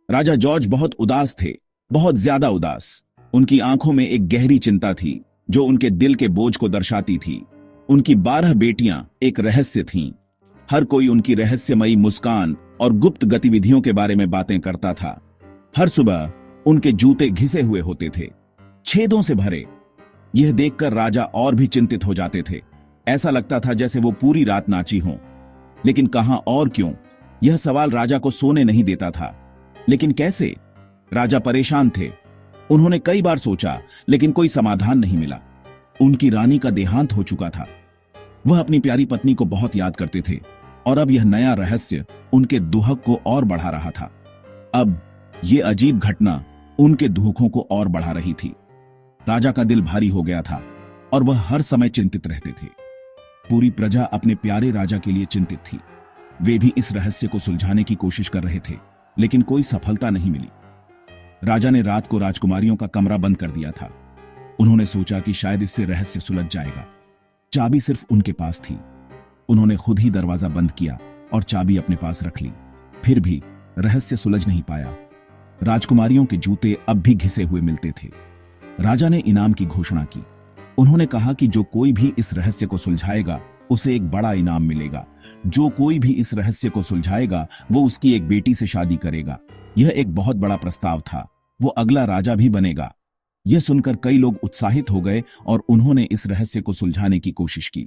राजा George बहुत उदास थे, बहुत ज्यादा उदास। उनकी आंखों में एक गहरी चिंता थी जो उनके दिल के बोझ को दर्शाती थी। उनकी 12 बेटियां एक रहस्य थीं। हर कोई उनकी रहस्यमयी मुस्कान और गुप्त गतिविधियों के बारे में बातें करता था। हर सुबह उनके जूते घिसे हुए होते थे, छेदों से भरे। यह देखकर राजा और भी चिंतित हो जाते थे। ऐसा लगता था जैसे वो पूरी रात नाची हों। लेकिन कहां और क्यों? यह सवाल राजा को सोने नहीं देता था। लेकिन कैसे? राजा परेशान थे। उन्होंने कई बार सोचा, लेकिन कोई समाधान नहीं मिला। उनकी रानी का देहांत हो चुका था। वह अपनी प्यारी पत्नी को बहुत याद करते थे और अब यह नया रहस्य उनके दुहक को और बढ़ा रहा था। अब यह अजीब घटना उनके दुखों को और बढ़ा रही थी। राजा का दिल भारी हो गया था और वह हर समय चिंतित रहते थे। पूरी प्रजा अपने प्यारे राजा के लिए चिंतित थी। वे भी इस रहस्य को सुलझाने की कोशिश कर रहे थे, लेकिन कोई सफलता नहीं मिली। राजा ने रात को राजकुमारियों का कमरा बंद कर दिया था। उन्होंने सोचा कि शायद इससे रहस्य सुलझ जाएगा। चाबी सिर्फ उनके पास थी। उन्होंने खुद ही दरवाजा बंद किया और चाबी अपने पास रख ली। फिर भी रहस्य सुलझ नहीं पाया। राजकुमारियों के जूते अब भी घिसे हुए मिलते थे। राजा ने इनाम की घोषणा की। उन्होंने कहा कि जो कोई भी इस रहस्य को सुलझाएगा उसे एक बड़ा इनाम मिलेगा। जो कोई भी इस रहस्य को सुलझाएगा वो उसकी एक बेटी से शादी करेगा। यह एक बहुत बड़ा प्रस्ताव था। वो अगला राजा भी बनेगा। यह सुनकर कई लोग उत्साहित हो गए और उन्होंने इस रहस्य को सुलझाने की कोशिश की।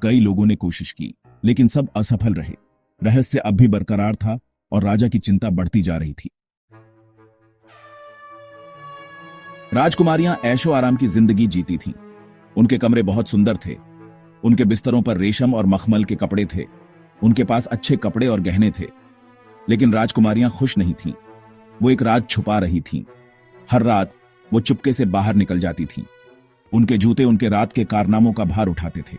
कई लोगों ने कोशिश की, लेकिन सब असफल रहे। रहस्य अब भी बरकरार था और राजा की चिंता बढ़ती जा रही थी। राजकुमारियां ऐशो आराम की जिंदगी जीती थीं। उनके कमरे बहुत सुंदर थे। उनके बिस्तरों पर रेशम और मखमल के कपड़े थे। उनके पास अच्छे कपड़े और गहने थे। लेकिन राजकुमारियां खुश नहीं थीं। वो एक राज छुपा रही थीं। हर रात वो चुपके से बाहर निकल जाती थीं। उनके जूते उनके रात के कारनामों का भार उठाते थे।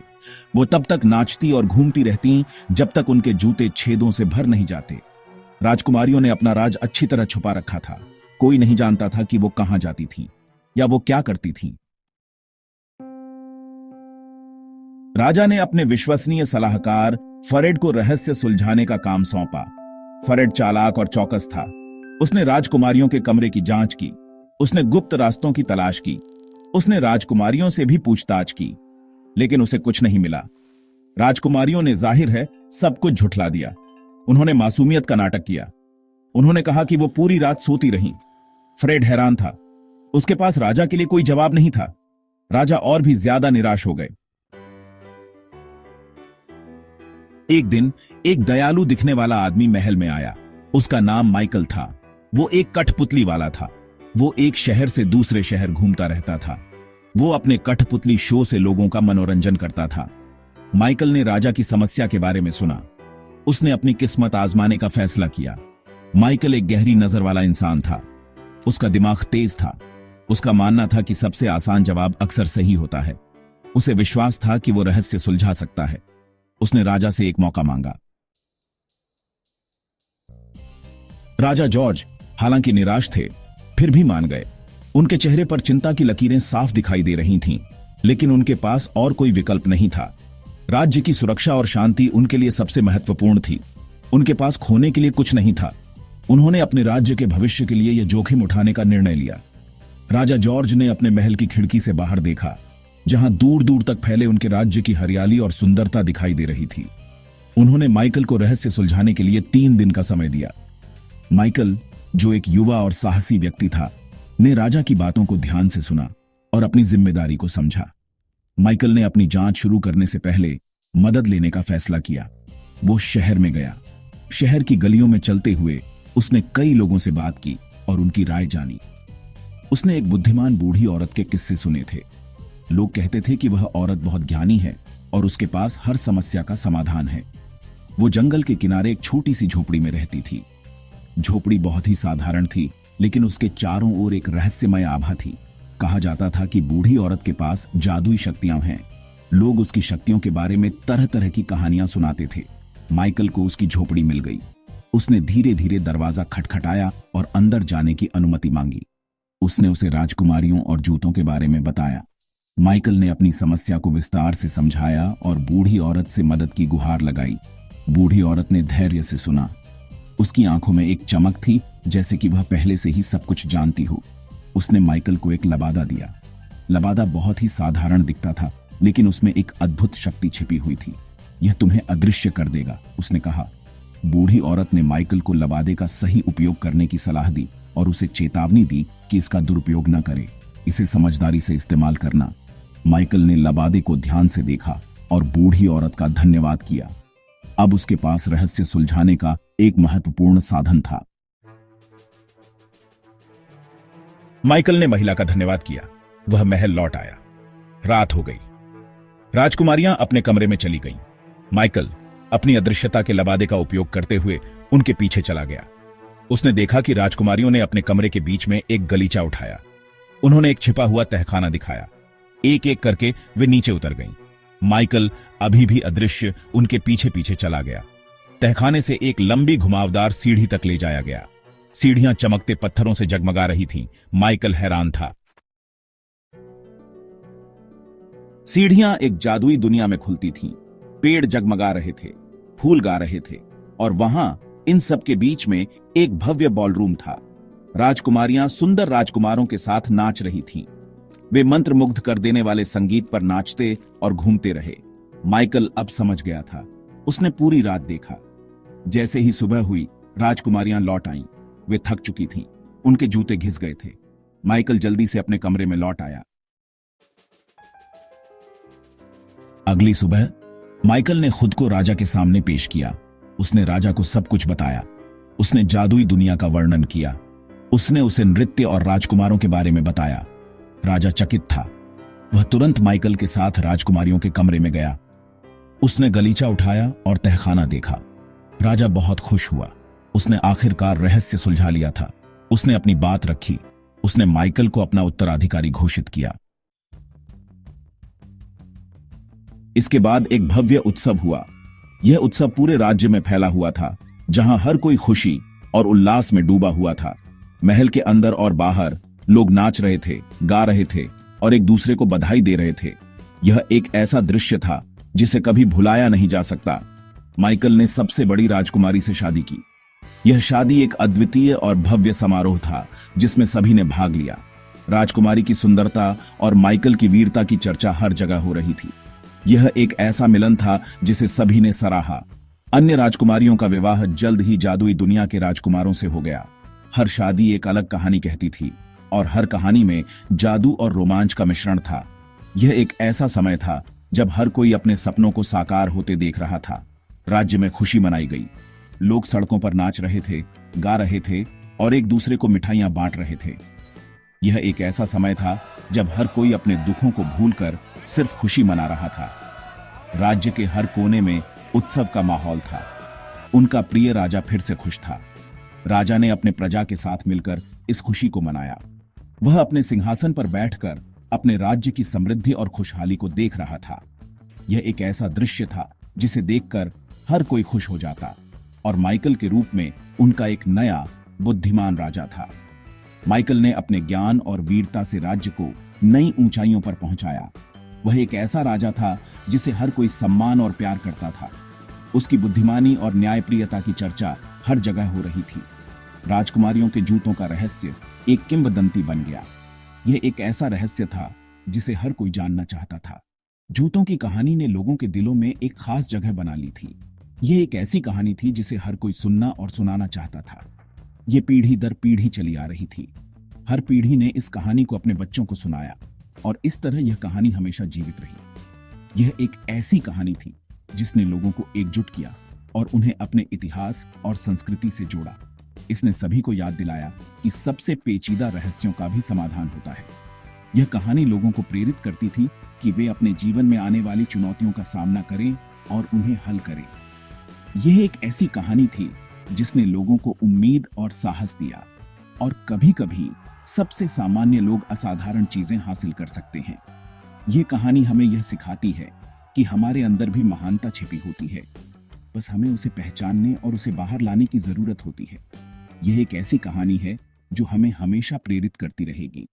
वो तब तक नाचती और घूमती रहती जब तक उनके जूते छेदों से भर नहीं जाते। राजकुमारियों ने अपना राज अच्छी तरह छुपा रखा था। कोई नहीं जानता था कि वो कहां जाती थीं या वो क्या करती थीं। राजा ने अपने विश्वसनीय सलाहकार फरेड को रहस्य सुलझाने का काम सौंपा। फरेड चालाक और चौकस था। उसने राजकुमारियों के कमरे की जांच की। उसने गुप्त रास्तों की तलाश की। उसने राजकुमारियों से भी पूछताछ की, लेकिन उसे कुछ नहीं मिला। राजकुमारियों ने जाहिर है सब कुछ झुठला दिया। उन्होंने मासूमियत का नाटक किया। उन्होंने कहा कि वो पूरी रात सोती रहीं। फ्रेड हैरान था। उसके पास राजा के लिए कोई जवाब नहीं था। राजा और भी ज्यादा निराश हो गए। एक दिन एक दयालु दिखने वाला आदमी महल में आया। उसका नाम माइकल था। वो एक कठपुतली वाला था। वो एक शहर से दूसरे शहर घूमता रहता था। वो अपने कठपुतली शो से लोगों का मनोरंजन करता था। माइकल ने राजा की समस्या के बारे में सुना। उसने अपनी किस्मत आजमाने का फैसला किया। माइकल एक गहरी नजर वाला इंसान था। उसका दिमाग तेज था। उसका मानना था कि सबसे आसान जवाब अक्सर सही होता है। उसे विश्वास था कि वो रहस्य सुलझा सकता है। उसने राजा से एक मौका मांगा। राजा जॉर्ज हालांकि निराश थे, फिर भी मान गए। उनके चेहरे पर चिंता की लकीरें साफ दिखाई दे रही थीं, लेकिन उनके पास और कोई विकल्प नहीं था। राज्य की सुरक्षा और शांति उनके लिए सबसे महत्वपूर्ण थी। उनके पास खोने के लिए कुछ नहीं था। उन्होंने अपने राज्य के भविष्य के लिए यह जोखिम उठाने का निर्णय लिया। राजा जॉर्ज ने अपने महल की खिड़की से बाहर देखा, जहां दूर दूर तक फैले उनके राज्य की हरियाली और सुंदरता दिखाई दे रही थी। उन्होंने माइकल को रहस्य सुलझाने के लिए 3 दिन का समय दिया। माइकल, जो एक युवा और साहसी व्यक्ति था, ने राजा की बातों को ध्यान से सुना और अपनी जिम्मेदारी को समझा। माइकल ने अपनी जांच शुरू करने से पहले मदद लेने का फैसला किया। वो शहर में गया। शहर की गलियों में चलते हुए उसने कई लोगों से बात की और उनकी राय जानी। उसने एक बुद्धिमान बूढ़ी औरत के किस्से सुने थे। लोग कहते थे कि वह औरत बहुत ज्ञानी है और उसके पास हर समस्या का समाधान है। वो जंगल के किनारे एक छोटी सी झोपड़ी में रहती थी। झोपड़ी बहुत ही साधारण थी, लेकिन उसके चारों ओर एक रहस्यमय आभा थी। कहा जाता था कि बूढ़ी औरत के पास जादुई शक्तियां हैं। लोग उसकी शक्तियों के बारे में तरह तरह की कहानियां सुनाते थे। माइकल को उसकी झोपड़ी मिल गई। उसने धीरे धीरे दरवाजा खटखटाया और अंदर जाने की अनुमति मांगी। उसने उसे राजकुमारियों और जूतों के बारे में बताया। माइकल ने अपनी समस्या को विस्तार से समझाया और बूढ़ी औरत से मदद की गुहार लगाई। बूढ़ी औरत ने धैर्य से सुना। उसकी आंखों में एक चमक थी, जैसे कि वह पहले से ही सब कुछ जानती हो। उसने माइकल को एक लबादा दिया। लबादा बहुत ही साधारण दिखता था, लेकिन उसमें एक अद्भुत शक्ति छिपी हुई थी। यह तुम्हें अदृश्य कर देगा, उसने कहा। बूढ़ी औरत ने माइकल को लबादे का सही उपयोग करने की सलाह दी और उसे चेतावनी दी कि इसका दुरुपयोग न करे, इसे समझदारी से इस्तेमाल करना। माइकल ने लबादे को ध्यान से देखा और बूढ़ी औरत का धन्यवाद किया। अब उसके पास रहस्य सुलझाने का एक महत्वपूर्ण साधन था। माइकल ने महिला का धन्यवाद किया। वह महल लौट आया। रात हो गई। राजकुमारियां अपने कमरे में चली गईं। माइकल अपनी अदृश्यता के लबादे का उपयोग करते हुए उनके पीछे चला गया। उसने देखा कि राजकुमारियों ने अपने कमरे के बीच में एक गलीचा उठाया। उन्होंने एक छिपा हुआ तहखाना दिखाया। एक एक करके वे नीचे उतर गईं। माइकल अभी भी अदृश्य उनके पीछे पीछे चला गया। तहखाने से एक लंबी घुमावदार सीढ़ी तक ले जाया गया। सीढ़ियां चमकते पत्थरों से जगमगा रही थीं। माइकल हैरान था। सीढ़ियां एक जादुई दुनिया में खुलती थीं। पेड़ जगमगा रहे थे, फूल गा रहे थे, और वहां इन सब के बीच में एक भव्य बॉलरूम था। राजकुमारियां सुंदर राजकुमारों के साथ नाच रही थीं। वे मंत्रमुग्ध कर देने वाले संगीत पर नाचते और घूमते रहे। माइकल अब समझ गया था। उसने पूरी रात देखा। जैसे ही सुबह हुई, राजकुमारियां लौट आईं। वे थक चुकी थीं। उनके जूते घिस गए थे। माइकल जल्दी से अपने कमरे में लौट आया। अगली सुबह माइकल ने खुद को राजा के सामने पेश किया। उसने राजा को सब कुछ बताया। उसने जादुई दुनिया का वर्णन किया। उसने उसे नृत्य और राजकुमारों के बारे में बताया। राजा चकित था। वह तुरंत माइकल के साथ राजकुमारियों के कमरे में गया। उसने गलीचा उठाया और तहखाना देखा। राजा बहुत खुश हुआ। उसने आखिरकार रहस्य सुलझा लिया था। उसने अपनी बात रखी। उसने माइकल को अपना उत्तराधिकारी घोषित किया। इसके बाद एक भव्य उत्सव हुआ। यह उत्सव पूरे राज्य में फैला हुआ था, जहां हर कोई खुशी और उल्लास में डूबा हुआ था। महल के अंदर और बाहर लोग नाच रहे थे, गा रहे थे और एक दूसरे को बधाई दे रहे थे। यह एक ऐसा दृश्य था जिसे कभी भुलाया नहीं जा सकता। माइकल ने सबसे बड़ी राजकुमारी से शादी की। यह शादी एक अद्वितीय और भव्य समारोह था, जिसमें सभी ने भाग लिया। राजकुमारी की सुंदरता और माइकल की वीरता की चर्चा हर जगह हो रही थी। यह एक ऐसा मिलन था जिसे सभी ने सराहा। अन्य राजकुमारियों का विवाह जल्द ही जादुई दुनिया के राजकुमारों से हो गया। हर शादी एक अलग कहानी कहती थी और हर कहानी में जादू और रोमांच का मिश्रण था। यह एक ऐसा समय था जब हर कोई अपने सपनों को साकार होते देख रहा था। राज्य में खुशी मनाई गई। लोग सड़कों पर नाच रहे थे, गा रहे थे और एक दूसरे को मिठाइयां बांट रहे थे। यह एक ऐसा समय था जब हर कोई अपने दुखों को भूलकर सिर्फ खुशी मना रहा था। राज्य के हर कोने में उत्सव का माहौल था। उनका प्रिय राजा फिर से खुश था। राजा ने अपने प्रजा के साथ मिलकर इस खुशी को मनाया। वह अपने सिंहासन पर बैठकर अपने राज्य की समृद्धि और खुशहाली को देख रहा था। यह एक ऐसा दृश्य था जिसे देखकर हर कोई खुश हो जाता, और माइकल के रूप में उनका एक नया बुद्धिमान राजा था। माइकल ने अपने ज्ञान और वीरता से राज्य को नई ऊंचाइयों पर पहुंचाया। वह एक ऐसा राजा था जिसे हर कोई सम्मान और प्यार करता था। उसकी बुद्धिमानी और न्यायप्रियता की चर्चा हर जगह हो रही थी। राजकुमारियों के जूतों का रहस्य एक किंवदंती बन गया। यह एक ऐसा रहस्य था जिसे हर कोई जानना चाहता था। जूतों की कहानी ने लोगों के दिलों में एक खास जगह बना ली थी। यह एक ऐसी कहानी थी जिसे हर कोई सुनना और सुनाना चाहता था। यह पीढ़ी दर पीढ़ी चली आ रही थी। हर पीढ़ी ने इस कहानी को अपने बच्चों को सुनाया और इस तरह यह कहानी हमेशा जीवित रही। यह एक ऐसी कहानी थी जिसने लोगों को एकजुट किया और उन्हें अपने इतिहास और संस्कृति से जोड़ा। इसने सभी को याद दिलाया कि सबसे पेचीदा रहस्यों का भी समाधान होता है। यह कहानी लोगों को प्रेरित करती थी कि वे अपने जीवन में आने वाली चुनौतियों का सामना करें और उन्हें हल करें। यह एक ऐसी कहानी थी जिसने लोगों को उम्मीद और साहस दिया, और कभी-कभी सबसे सामान्य लोग असाधारण चीजें हासिल कर सकते हैं। यह कहानी हमें यह सिखाती है कि हमारे अंदर भी महानता छिपी होती है, बस हमें उसे पहचानने और उसे बाहर लाने की जरूरत होती है। यह एक ऐसी कहानी है जो हमें हमेशा प्रेरित करती रहेगी।